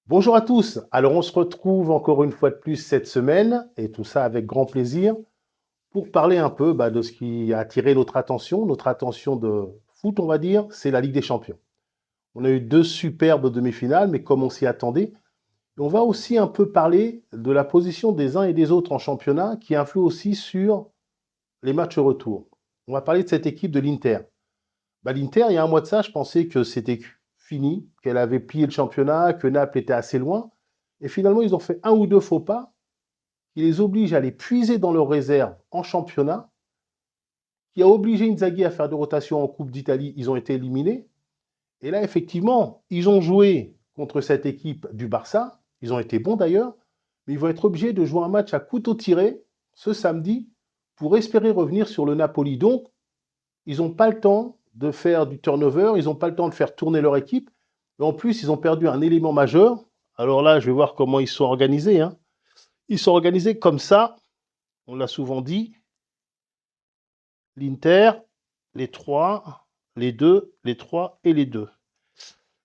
Bonjour à tous. Alors on se retrouve encore une fois de plus cette semaine, et tout ça avec grand plaisir, pour parler un peu de ce qui a attiré notre attention de foot, on va dire, c'est la Ligue des Champions. On a eu deux superbes demi-finales, mais comme on s'y attendait, on va aussi un peu parler de la position des uns et des autres en championnat qui influe aussi sur les matchs retour. On va parler de cette équipe de l'Inter. L'Inter, il y a un mois de ça, je pensais que c'était fini, qu'elle avait plié le championnat, que Naples était assez loin. Et finalement, ils ont fait un ou deux faux pas qui les obligent à les puiser dans leurs réserves en championnat, qui a obligé Inzaghi à faire des rotations en Coupe d'Italie. Ils ont été éliminés. Et là, effectivement, ils ont joué contre cette équipe du Barça. Ils ont été bons d'ailleurs, mais ils vont être obligés de jouer un match à couteau tiré ce samedi pour espérer revenir sur le Napoli. Donc, ils n'ont pas le temps de faire du turnover, ils n'ont pas le temps de faire tourner leur équipe. Et en plus, ils ont perdu un élément majeur. Alors là, je vais voir comment ils sont organisés, hein. Ils sont organisés comme ça, on l'a souvent dit, l'Inter, les trois, les deux, les trois et les deux.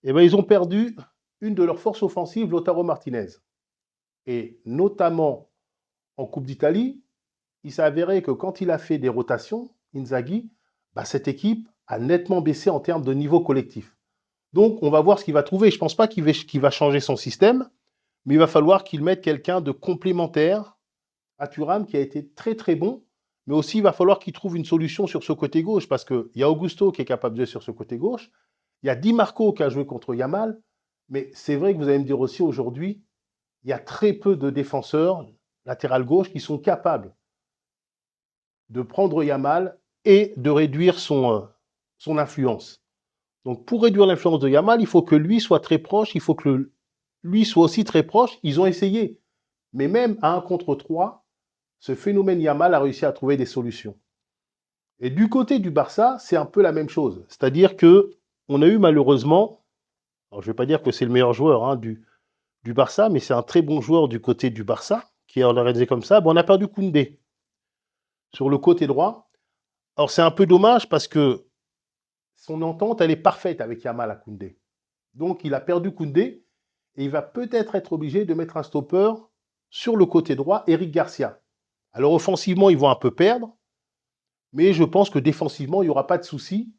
Et bien, ils ont perdu une de leurs forces offensives, Lautaro Martinez. Et notamment en Coupe d'Italie, il s'est avéré que quand il a fait des rotations, Inzaghi, cette équipe a nettement baissé en termes de niveau collectif. Donc, on va voir ce qu'il va trouver. Je ne pense pas qu'il va changer son système, mais il va falloir qu'il mette quelqu'un de complémentaire à Thuram qui a été très très bon. Mais aussi, il va falloir qu'il trouve une solution sur ce côté gauche parce qu'il y a Augusto qui est capable de jouer sur ce côté gauche. Il y a Di Marco qui a joué contre Yamal. Mais c'est vrai que vous allez me dire aussi aujourd'hui, il y a très peu de défenseurs latéral gauche qui sont capables de prendre Yamal et de réduire son influence. Donc, pour réduire l'influence de Yamal, il faut que lui soit très proche, il faut que lui soit aussi très proche. Ils ont essayé. Mais même à 1 contre 3, ce phénomène Yamal a réussi à trouver des solutions. Et du côté du Barça, c'est un peu la même chose. C'est-à-dire que on a eu malheureusement, alors je ne vais pas dire que c'est le meilleur joueur du Barça, mais c'est un très bon joueur du côté du Barça, qui est organisé comme ça. On a perdu Koundé sur le côté droit. Alors c'est un peu dommage parce que son entente, elle est parfaite avec Yamal à Koundé. Donc il a perdu Koundé et il va peut-être être obligé de mettre un stopper sur le côté droit, Eric Garcia. Alors offensivement, ils vont un peu perdre, mais je pense que défensivement, il n'y aura pas de souci.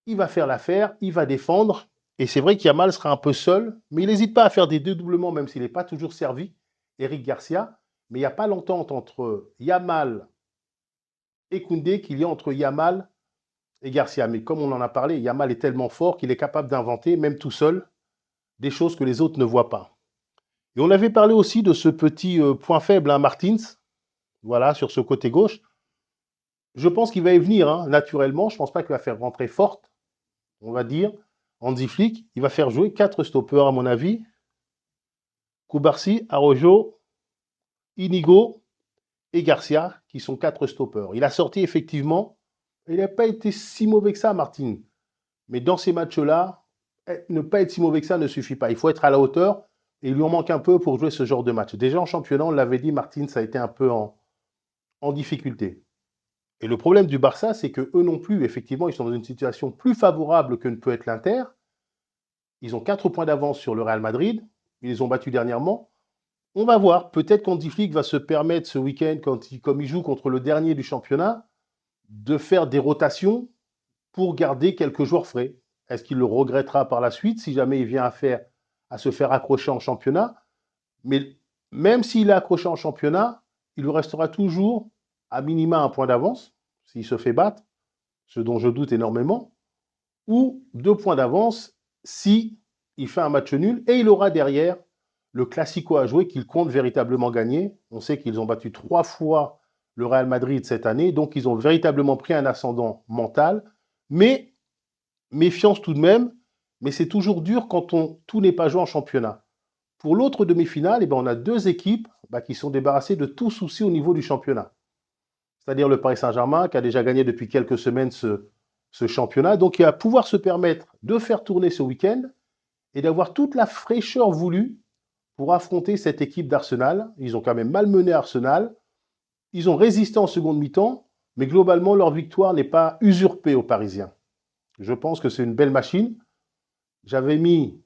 Il va faire l'affaire, il va défendre. Et c'est vrai qu'Yamal sera un peu seul, mais il n'hésite pas à faire des dédoublements, même s'il n'est pas toujours servi, Eric Garcia. Mais il n'y a pas l'entente entre Yamal et Koundé qu'il y a entre Yamal et Garcia. Mais comme on en a parlé, Yamal est tellement fort qu'il est capable d'inventer, même tout seul, des choses que les autres ne voient pas. Et on avait parlé aussi de ce petit point faible, hein, Martins, voilà, sur ce côté gauche. Je pense qu'il va y venir, hein, naturellement. Je ne pense pas qu'il va faire rentrer forte, on va dire. Hansi Flick, il va faire jouer 4 stoppers, à mon avis. Koubarsi, Araujo, Inigo et Garcia, qui sont 4 stoppers. Il a sorti effectivement, il n'a pas été si mauvais que ça, Martin. Mais dans ces matchs-là, ne pas être si mauvais que ça ne suffit pas. Il faut être à la hauteur et il lui en manque un peu pour jouer ce genre de match. Déjà en championnat, on l'avait dit, Martin, ça a été un peu en difficulté. Et le problème du Barça, c'est que eux non plus, effectivement, ils sont dans une situation plus favorable que ne peut être l'Inter. Ils ont 4 points d'avance sur le Real Madrid. Ils les ont battus dernièrement. On va voir. Peut-être qu'Hansi Flick va se permettre ce week-end, comme il joue contre le dernier du championnat, de faire des rotations pour garder quelques joueurs frais. Est-ce qu'il le regrettera par la suite si jamais il vient à se faire accrocher en championnat? Mais même s'il est accroché en championnat, il lui restera toujours à minima un point d'avance s'il se fait battre, ce dont je doute énormément, ou 2 points d'avance si il fait un match nul et il aura derrière le Classico à jouer qu'il compte véritablement gagner. On sait qu'ils ont battu 3 fois le Real Madrid cette année, donc ils ont véritablement pris un ascendant mental, mais méfiance tout de même, mais c'est toujours dur quand tout n'est pas joué en championnat. Pour l'autre demi-finale, on a deux équipes qui sont débarrassées de tout souci au niveau du championnat. C'est-à-dire le Paris Saint-Germain qui a déjà gagné depuis quelques semaines ce championnat, donc il va pouvoir se permettre de faire tourner ce week-end et d'avoir toute la fraîcheur voulue pour affronter cette équipe d'Arsenal. Ils ont quand même malmené Arsenal, ils ont résisté en seconde mi-temps, mais globalement leur victoire n'est pas usurpée aux Parisiens. Je pense que c'est une belle machine. J'avais mis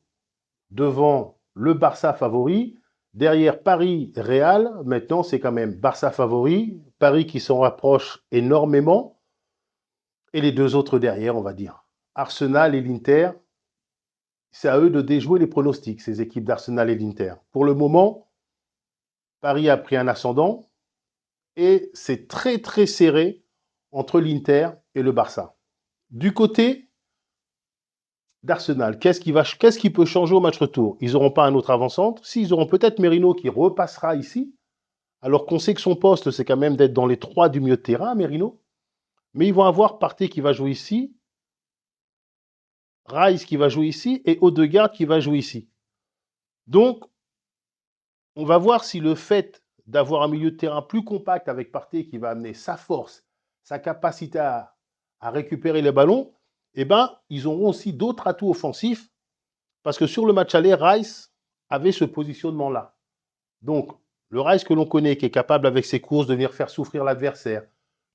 devant le Barça favori. Derrière Paris, Real, maintenant c'est quand même Barça favori, Paris qui s'en rapproche énormément, et les deux autres derrière, on va dire. Arsenal et l'Inter, c'est à eux de déjouer les pronostics, ces équipes d'Arsenal et l'Inter. Pour le moment, Paris a pris un ascendant, et c'est très très serré entre l'Inter et le Barça. Du côté d'Arsenal, qu'est-ce qui peut changer au match retour? Ils n'auront pas un autre avant-centre. Si, ils auront peut-être Merino qui repassera ici, alors qu'on sait que son poste, c'est quand même d'être dans les trois du milieu de terrain, Merino. Mais ils vont avoir Partey qui va jouer ici, Rice qui va jouer ici et Odegaard qui va jouer ici. Donc, on va voir si le fait d'avoir un milieu de terrain plus compact avec Partey qui va amener sa force, sa capacité à récupérer les ballons, eh ben, ils auront aussi d'autres atouts offensifs parce que sur le match aller, Rice avait ce positionnement-là. Donc, le Rice que l'on connaît, qui est capable avec ses courses de venir faire souffrir l'adversaire,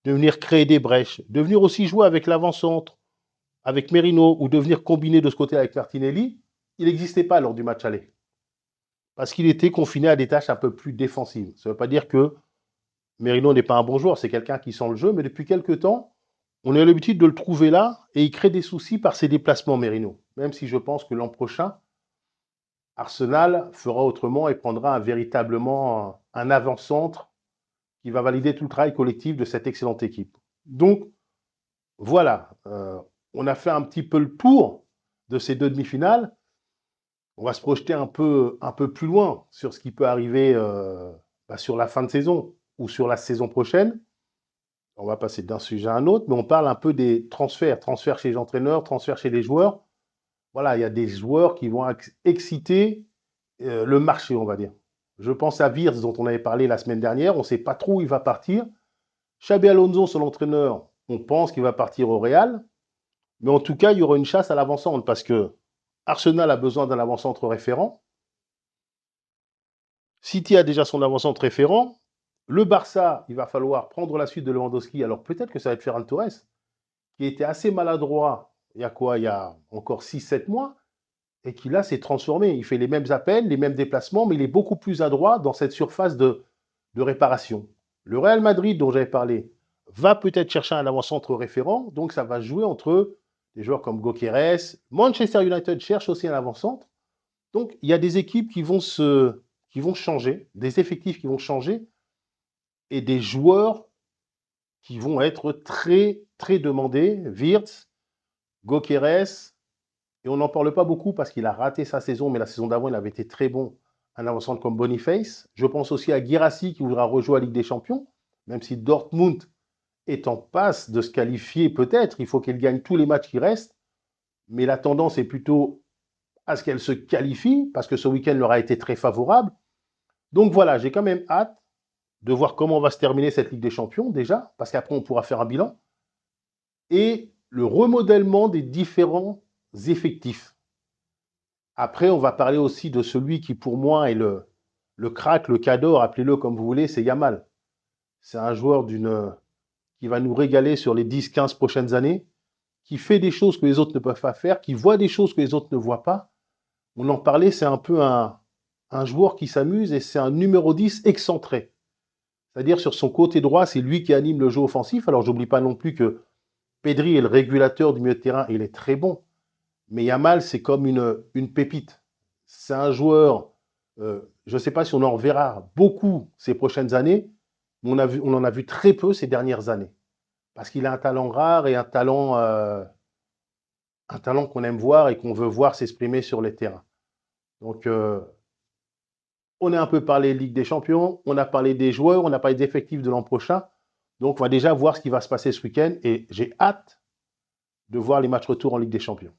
de venir créer des brèches, de venir aussi jouer avec l'avant-centre, avec Merino, ou de venir combiner de ce côté avec Martinelli, il n'existait pas lors du match aller. Parce qu'il était confiné à des tâches un peu plus défensives. Ça ne veut pas dire que Merino n'est pas un bon joueur, c'est quelqu'un qui sent le jeu, mais depuis quelques temps, on a l'habitude de le trouver là, et il crée des soucis par ses déplacements, Merino. Même si je pense que l'an prochain, Arsenal fera autrement et prendra véritablement un avant-centre qui va valider tout le travail collectif de cette excellente équipe. Donc, voilà, on a fait un petit peu le tour de ces deux demi-finales. On va se projeter un peu plus loin sur ce qui peut arriver sur la fin de saison ou sur la saison prochaine. On va passer d'un sujet à un autre, mais on parle un peu des transferts chez les entraîneurs, transferts chez les joueurs. Voilà, il y a des joueurs qui vont exciter le marché, on va dire. Je pense à Wirtz, dont on avait parlé la semaine dernière. On ne sait pas trop où il va partir. Xabi Alonso, son entraîneur, on pense qu'il va partir au Real. Mais en tout cas, il y aura une chasse à l'avant-centre parce que Arsenal a besoin d'un avant-centre référent. City a déjà son avant-centre référent. Le Barça, il va falloir prendre la suite de Lewandowski. Alors peut-être que ça va être Ferran Torres, qui était assez maladroit il y a quoi? Il y a encore 6-7 mois, et qui là s'est transformé. Il fait les mêmes appels, les mêmes déplacements, mais il est beaucoup plus adroit dans cette surface de réparation. Le Real Madrid, dont j'avais parlé, va peut-être chercher un avant-centre référent, donc ça va jouer entre des joueurs comme Gyökeres. Manchester United cherche aussi un avant-centre. Donc il y a des équipes qui vont changer, des effectifs qui vont changer, et des joueurs qui vont être très, très demandés. Wirtz, Gyökeres, et on n'en parle pas beaucoup parce qu'il a raté sa saison, mais la saison d'avant, il avait été très bon, un avant-centre comme Boniface. Je pense aussi à Guirassy qui voudra rejouer la Ligue des Champions, même si Dortmund est en passe de se qualifier peut-être. Il faut qu'elle gagne tous les matchs qui restent, mais la tendance est plutôt à ce qu'elle se qualifie, parce que ce week-end leur a été très favorable. Donc voilà, j'ai quand même hâte de voir comment va se terminer cette Ligue des Champions déjà, parce qu'après on pourra faire un bilan, et le remodèlement des différents effectifs. Après, on va parler aussi de celui qui, pour moi, est le crack, le cadeau, appelez-le comme vous voulez, c'est Yamal. C'est un joueur qui va nous régaler sur les 10-15 prochaines années, qui fait des choses que les autres ne peuvent pas faire, qui voit des choses que les autres ne voient pas. On en parlait, c'est un peu un joueur qui s'amuse et c'est un numéro 10 excentré. C'est-à-dire, sur son côté droit, c'est lui qui anime le jeu offensif. Alors, j'oublie pas non plus que Pedri est le régulateur du milieu de terrain, il est très bon. Mais Yamal, c'est comme une pépite. C'est un joueur, je ne sais pas si on en reverra beaucoup ces prochaines années, mais on en a vu très peu ces dernières années. Parce qu'il a un talent rare et un talent qu'on aime voir et qu'on veut voir s'exprimer sur les terrains. Donc, on a un peu parlé de Ligue des Champions, on a parlé des joueurs, on a parlé des effectifs de l'an prochain. Donc, on va déjà voir ce qui va se passer ce week-end et j'ai hâte de voir les matchs retour en Ligue des Champions.